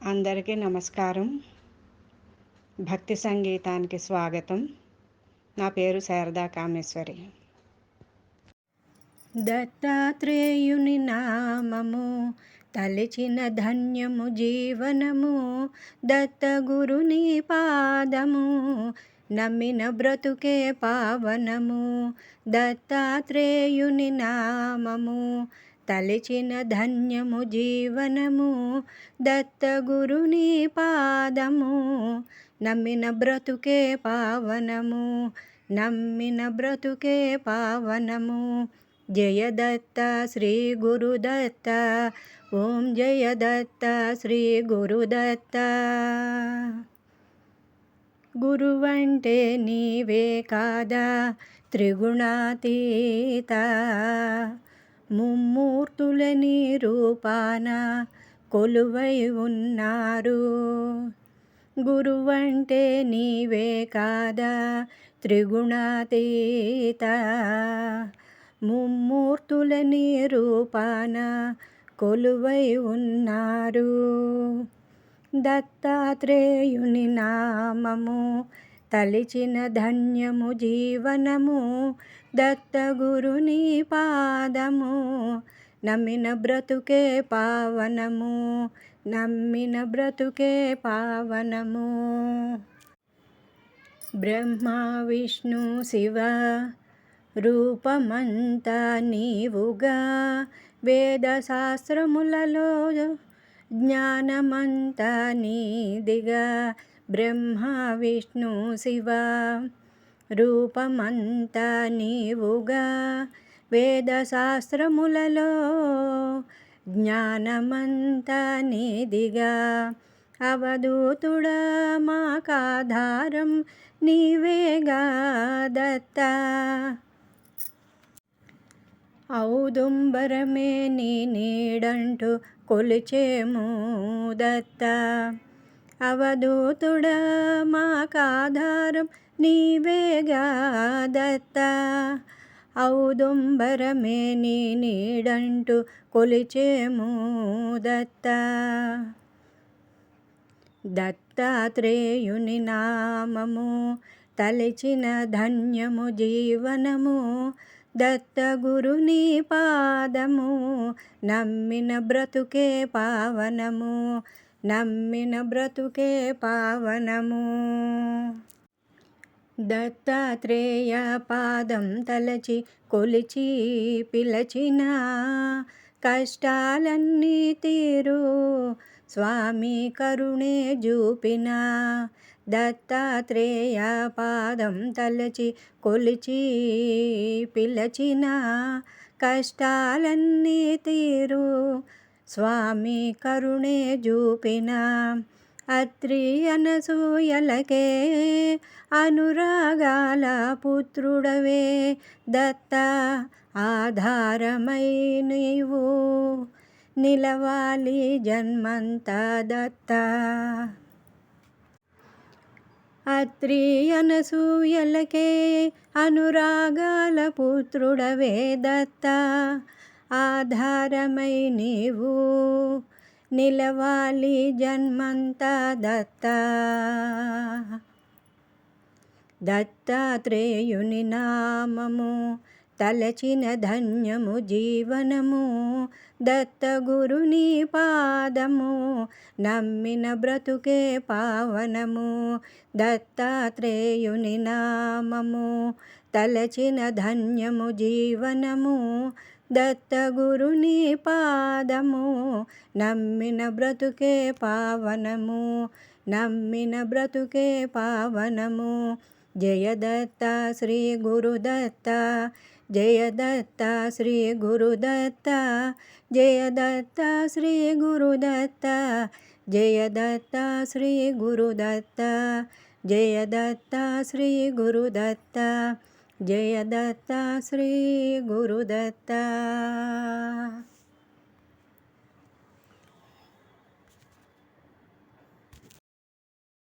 అందరికీ నమస్కారం. భక్తి సంగీతానికి స్వాగతం. నా పేరు శారదా కామేశ్వరి. దత్తాత్రేయుని నామము తలచిన ధన్యము జీవనము, దత్తగురుని పాదము నమ్మిన బ్రతుకే పావనము. దత్తాత్రేయుని నామము తలచిన ధన్యము జీవనము, దత్తగురుని పాదము నమ్మిన బ్రతుకే పావనము, నమ్మిన బ్రతుకే పావనము. జయ దత్త శ్రీ గురుదత్త, ఓం జయ దత్త శ్రీ గురుదత్త. గురువంటే నీవే కాదా త్రిగుణాతీత, ముమ్మూర్తుల నీ రూపాన కొలువై ఉన్నారు. గురువంటే నీవే కాదా త్రిగుణాతీత, ముమ్మూర్తుల నీ రూపాన కొలువై ఉన్నారు. దత్తాత్రేయుని నామము తలిచిన ధన్యము జీవనము, దత్తగురుని పాదము నమ్మిన బ్రతుకే పావనము, నమ్మిన బ్రతుకే పావనము. బ్రహ్మ విష్ణు శివ రూపమంతా నీవుగా, వేద శాస్త్రములలో జ్ఞానమంతా నీదిగా. బ్రహ్మ విష్ణు శివ రూపమంతా నీవుగా, వేద శాస్త్రములలో జ్ఞానమంతా నీదిగా. అవధూతుడా మాకాధారం నీవేగా దత్త, ఔదుంబరమే నీ నీడంటూ కొలిచేము దత్త. అవధూతుడా మాకాధారం నీవేగా దత్త, ఔదుంబరమే నీ నీడంటూ కొలిచేము దత్త. దత్తాత్రేయుని నామము తలచిన ధన్యము జీవనము, దత్తగురుని పాదము నమ్మిన బ్రతుకే పావనము, నమ్మిన బ్రతుకే పావనము. దత్తాత్రేయ పాదం తలచి కొలిచి పిలచిన, కష్టాలన్నీ తీరు స్వామి కరుణే చూపిన. దత్తాత్రేయ పాదం తలచి కొలిచి పిలచిన, కష్టాలన్నీ తీరు స్వామి కరుణే చూపిన. అత్రి అనసూయలకే అనురాగాల పుత్రుడవే దత్త, ఆధారమై నీవు నిలవాలి జన్మంతా దత్త. అత్రి అనసూయలకే అనురాగాల పుత్రుడవే దత్త, ఆధారమై నీవు నిలవాలి జన్మంతా దత్త. దత్తాత్రేయుని నామము తలచిన ధన్యము జీవనము, దత్తగురుని పాదము నమ్మిన బ్రతుకే పావనము. దత్తాత్రేయుని నామము తలచిన ధన్యము జీవనము, దత్తగురుని పాదము నమ్మిన బ్రతుకే పావనము, నమ్మిన బ్రతుకే పావనము. జయ దత్త శ్రీ గురుదత్త, జయ దత్త శ్రీ గురుదత్త, జయ దత్త శ్రీ గురుదత్త, జయ దత్త శ్రీ గురుదత్త, జయ దత్త శ్రీ గురుదత్త, జయ దత్త శ్రీ గురుదత్త.